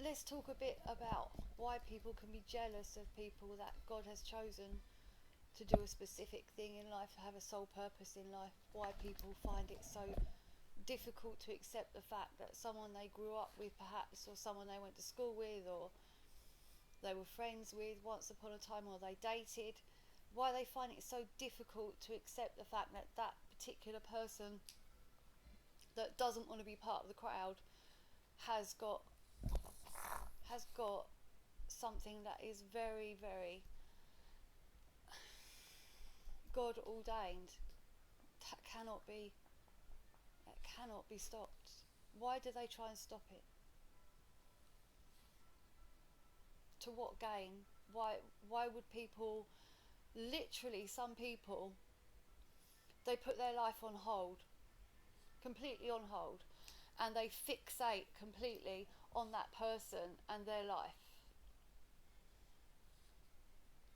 Let's talk a bit about why people can be jealous of people that God has chosen to do a specific thing in life, have a sole purpose in life. Why people find it so difficult to accept the fact that someone they grew up with, perhaps, or someone they went to school with, or they were friends with once upon a time, or they dated, why they find it so difficult to accept the fact that that particular person that doesn't want to be part of the crowd has got something that is very, very God ordained, that cannot be stopped. Why do they try and stop it? To what gain? Why would people, literally some people, they put their life on hold, completely on hold, and they fixate completely on that person and their life.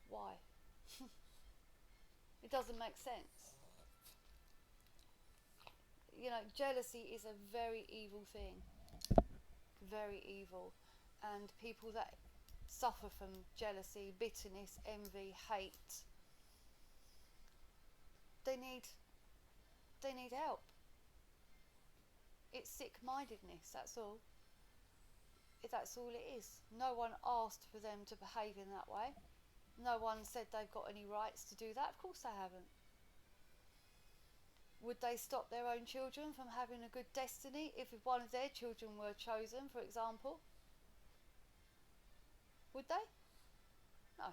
Why? It doesn't make sense. You know, jealousy is a very evil thing. Very evil. And people that suffer from jealousy, bitterness, envy, hate, they need help. It's sick-mindedness, that's all. That's all it is. No one asked for them to behave in that way. No one said they've got any rights to do that. Of course they haven't. Would they stop their own children from having a good destiny if one of their children were chosen, for example? Would they? No.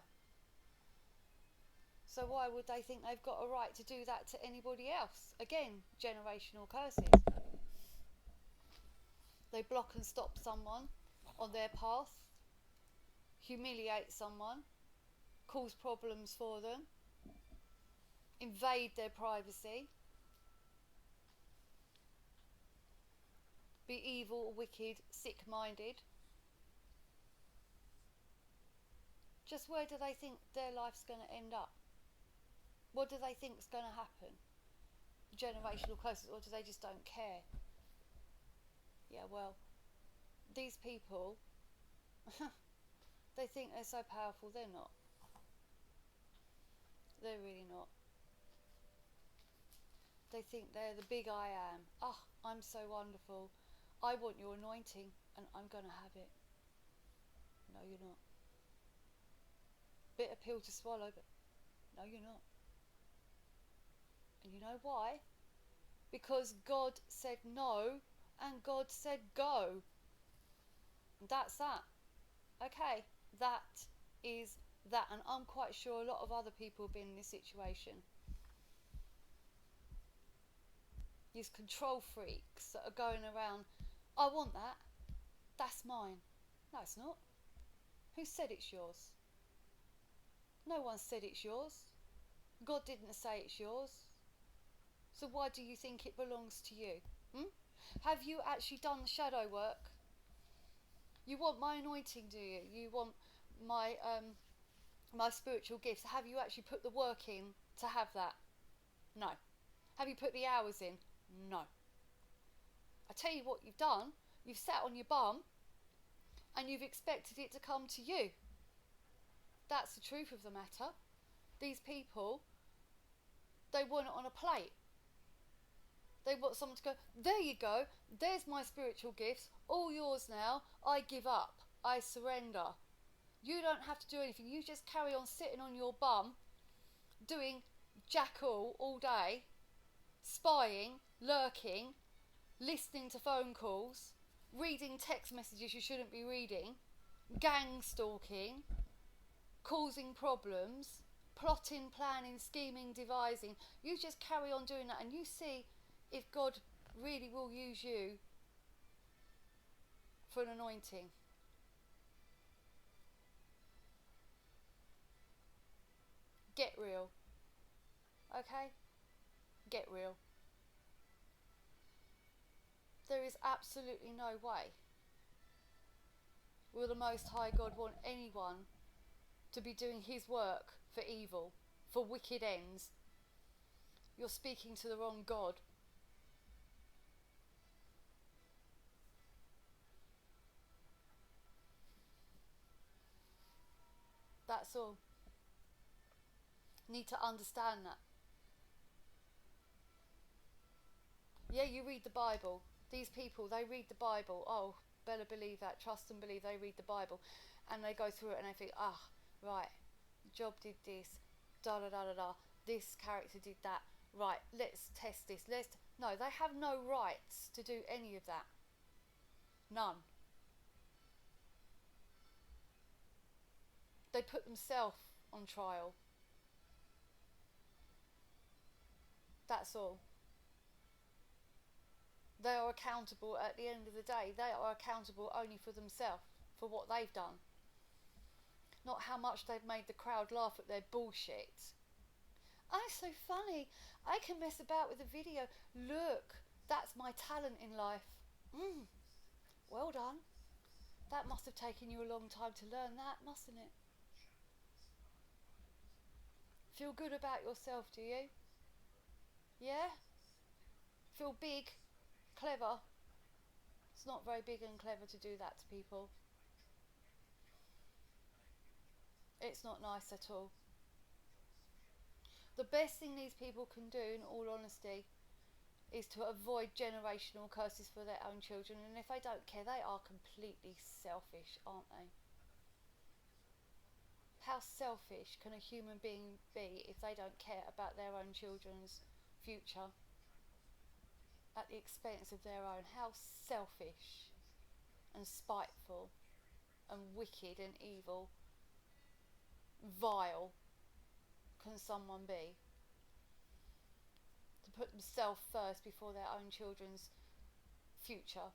So why would they think they've got a right to do that to anybody else? Again, generational curses. They block and stop someone on their path, humiliate someone, cause problems for them, invade their privacy, be evil, wicked, sick-minded. Just where do they think their life's going to end up? What do they think's going to happen? Generational curses, or do they just don't care? Yeah, well, these people, they think they're so powerful. They're not. They're really not. They think they're the big I am. I'm so wonderful. I want your anointing and I'm going to have it. No, you're not. Bitter pill to swallow, but no, you're not. And you know why? Because God said no and God said go. And that's that. Okay, that is that. And I'm quite sure a lot of other people have been in this situation. These control freaks that are going around, I want that, that's mine. No, it's not. Who said it's yours? No one said it's yours. God didn't say it's yours. So why do you think it belongs to you? Have you actually done the shadow work? You want my anointing, do you? You want my my spiritual gifts. Have you actually put the work in to have that? No. Have you put the hours in? No. I tell you what you've done. You've sat on your bum and you've expected it to come to you. That's the truth of the matter. These people, they want it on a plate. They want someone to go, there you go, there's my spiritual gifts, all yours now, I give up, I surrender. You don't have to do anything, you just carry on sitting on your bum, doing jack all day, spying, lurking, listening to phone calls, reading text messages you shouldn't be reading, gang stalking, causing problems, plotting, planning, scheming, devising. You just carry on doing that and you see if God really will use you for an anointing. Get real. Okay? Get real. There is absolutely no way will the Most High God want anyone to be doing his work for evil, for wicked ends. You're speaking to the wrong God. That's all. Need to understand that. Yeah, you read the Bible. These people, they read the Bible. Oh, better believe that. Trust and believe they read the Bible. And they go through it and they think, right, Job did this, da da da da da. This character did that. Right, let's test this. No, they have no rights to do any of that. None. They put themselves on trial. That's all. They are accountable at the end of the day. They are accountable only for themselves, for what they've done. Not how much they've made the crowd laugh at their bullshit. Oh, so funny. I can mess about with a video. Look, that's my talent in life. Well done. That must have taken you a long time to learn that, mustn't it? Feel good about yourself, do you? Yeah? Feel big, clever. It's not very big and clever to do that to people. It's not nice at all. The best thing these people can do, in all honesty, is to avoid generational curses for their own children. And if they don't care, they are completely selfish, aren't they? How selfish can a human being be if they don't care about their own children's future at the expense of their own? How selfish and spiteful and wicked and evil, vile can someone be? To put themselves first before their own children's future.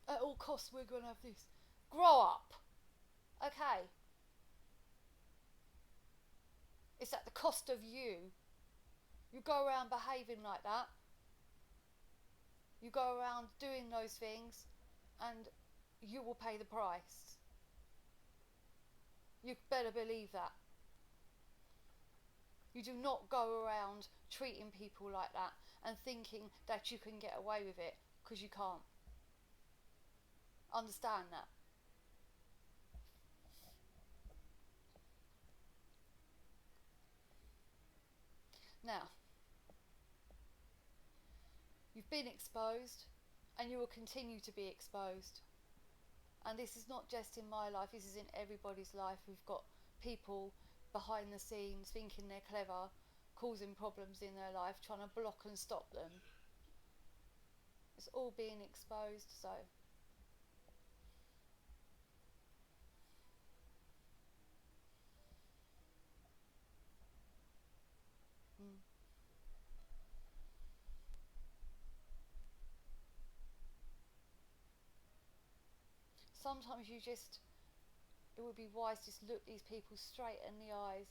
At all costs we're going to have this. Grow up. Okay. It's at the cost of you. You go around behaving like that. You go around doing those things and you will pay the price. You better believe that. You do not go around treating people like that and thinking that you can get away with it, because you can't. Understand that. Now, you've been exposed and you will continue to be exposed. And this is not just in my life, this is in everybody's life. We've got people behind the scenes thinking they're clever, causing problems in their life, trying to block and stop them. It's all being exposed, so. Sometimes it would be wise to just look these people straight in the eyes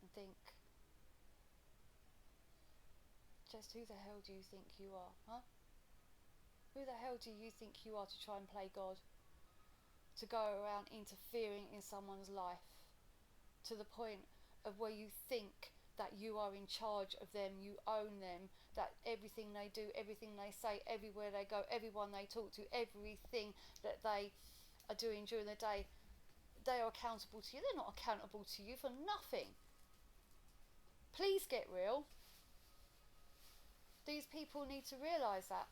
and think, just who the hell do you think you are, huh? Who the hell do you think you are to try and play God? To go around interfering in someone's life to the point of where you think that you are in charge of them, you own them, that everything they do, everything they say, everywhere they go, everyone they talk to, everything that they are doing during the day, they are accountable to you. They're not accountable to you for nothing. Please get real. These people need to realise that.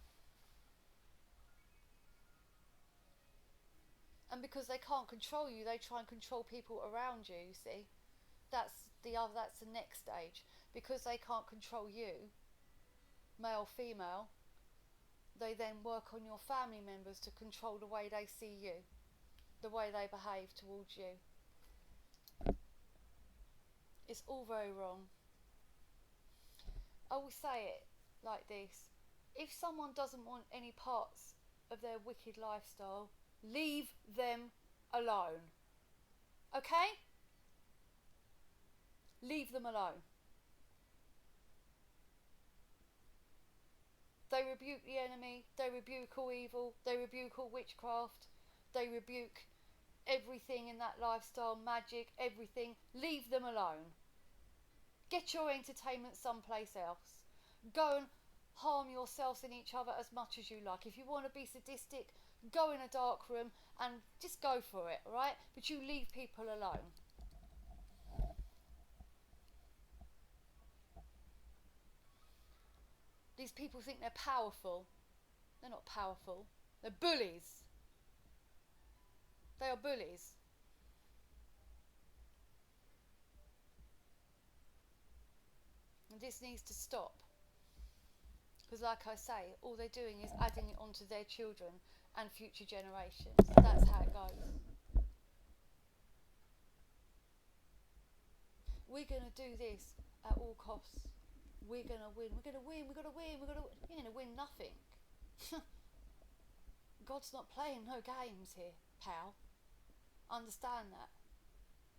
And because they can't control you, they try and control people around you, you see. That's the next stage. Because they can't control you, male, female, they then work on your family members to control the way they see you, the way they behave towards you. It's all very wrong. I will say it like this. If someone doesn't want any parts of their wicked lifestyle, leave them alone. Okay? Leave them alone. They rebuke the enemy, they rebuke all evil, they rebuke all witchcraft, they rebuke everything in that lifestyle, magic, everything. Leave them alone. Get your entertainment someplace else. Go and harm yourselves and each other as much as you like. If you want to be sadistic, Go in a dark room and just go for it, right? But you leave people alone. These people think they're powerful. They're not powerful. They're bullies. They are bullies. And this needs to stop. Because like I say, all they're doing is adding it onto their children and future generations. That's how it goes. We're going to do this at all costs. We're going to win. We're going to win. We're going to win. We're going to win. You're going to win nothing. God's not playing no games here, pal. Understand that.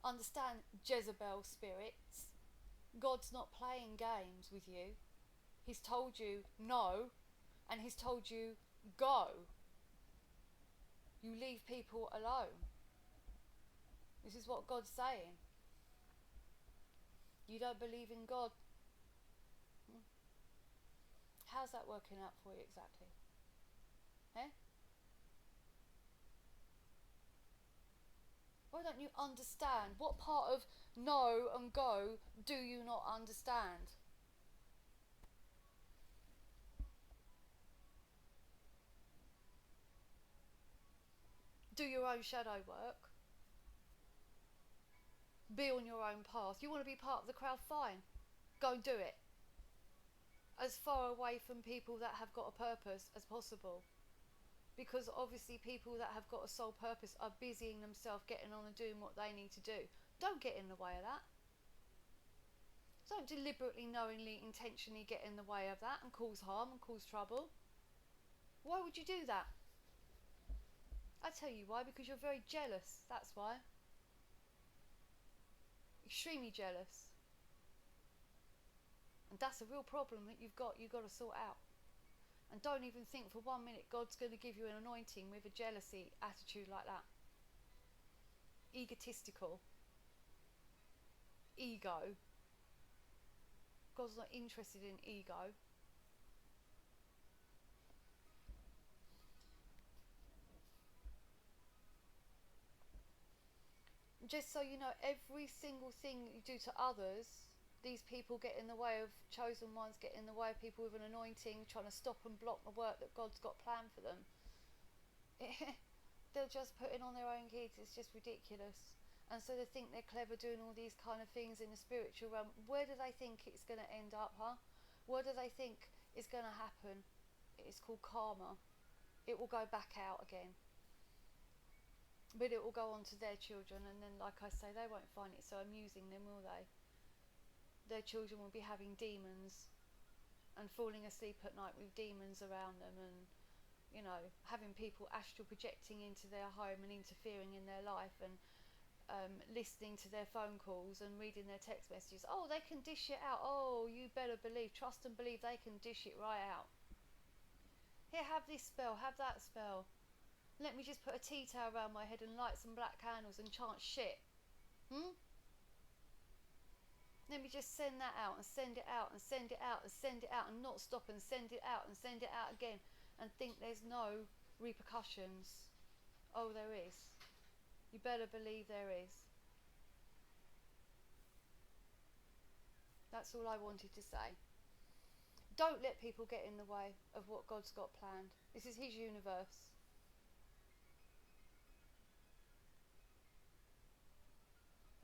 Understand, Jezebel spirits. God's not playing games with you. He's told you no, and he's told you go. You leave people alone. This is what God's saying. You don't believe in God. How's that working out for you exactly? Eh? Why don't you understand? What part of no and go do you not understand? Do your own shadow work. Be on your own path. You want to be part of the crowd? Fine. Go and do it. As far away from people that have got a purpose as possible. Because obviously people that have got a sole purpose are busying themselves, getting on and doing what they need to do. Don't get in the way of that. Don't deliberately, knowingly, intentionally get in the way of that and cause harm and cause trouble. Why would you do that? I tell you why, because you're very jealous, that's why. Extremely jealous. And that's a real problem that you've got to sort out. And don't even think for 1 minute God's going to give you an anointing with a jealousy attitude like that. Egotistical. Ego. God's not interested in ego. Just so you know, every single thing you do to others, these people get in the way of chosen ones, get in the way of people with an anointing, trying to stop and block the work that God's got planned for them. They're just putting on their own kids. It's just ridiculous. And so they think they're clever doing all these kind of things in the spiritual realm. Where do they think it's going to end up, huh? Where do they think is going to happen? It's called karma. It will go back out again. But it will go on to their children, and then, like I say, they won't find it so amusing then, will they? Their children will be having demons and falling asleep at night with demons around them, and, you know, having people astral projecting into their home and interfering in their life, and listening to their phone calls and reading their text messages. Oh, they can dish it out. Oh, you better believe, trust and believe they can dish it right out. Here, have this spell, have that spell. Let me just put a tea towel around my head and light some black candles and chant shit. Let me just send that out and send it out and send it out and send it out and not stop and send it out and send it out again and think there's no repercussions. Oh, there is. You better believe there is. That's all I wanted to say. Don't let people get in the way of what God's got planned. This is his universe.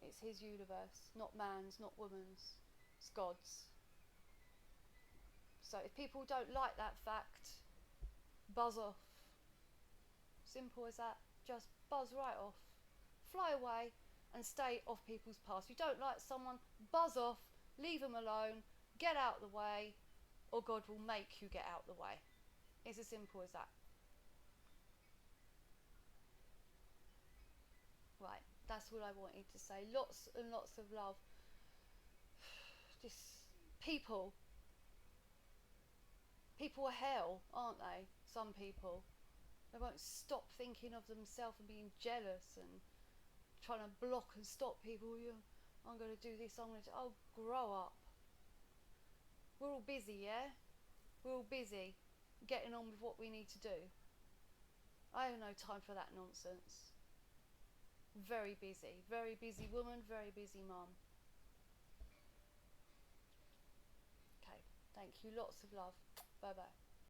It's his universe, not man's, not woman's. It's God's. So if people don't like that fact, buzz off. Simple as that. Just buzz right off. Fly away and stay off people's paths. You don't like someone, buzz off, leave them alone, get out the way, or God will make you get out the way. It's as simple as that. Right, that's what I wanted to say. Lots and lots of love. Just people are hell, aren't they? Some people. They won't stop thinking of themselves and being jealous and trying to block and stop people. I'm going to do this, I'm going to do... Oh, grow up. We're all busy, yeah? We're all busy getting on with what we need to do. I have no time for that nonsense. Very busy woman, very busy mum. Okay, thank you, lots of love. Bye bye.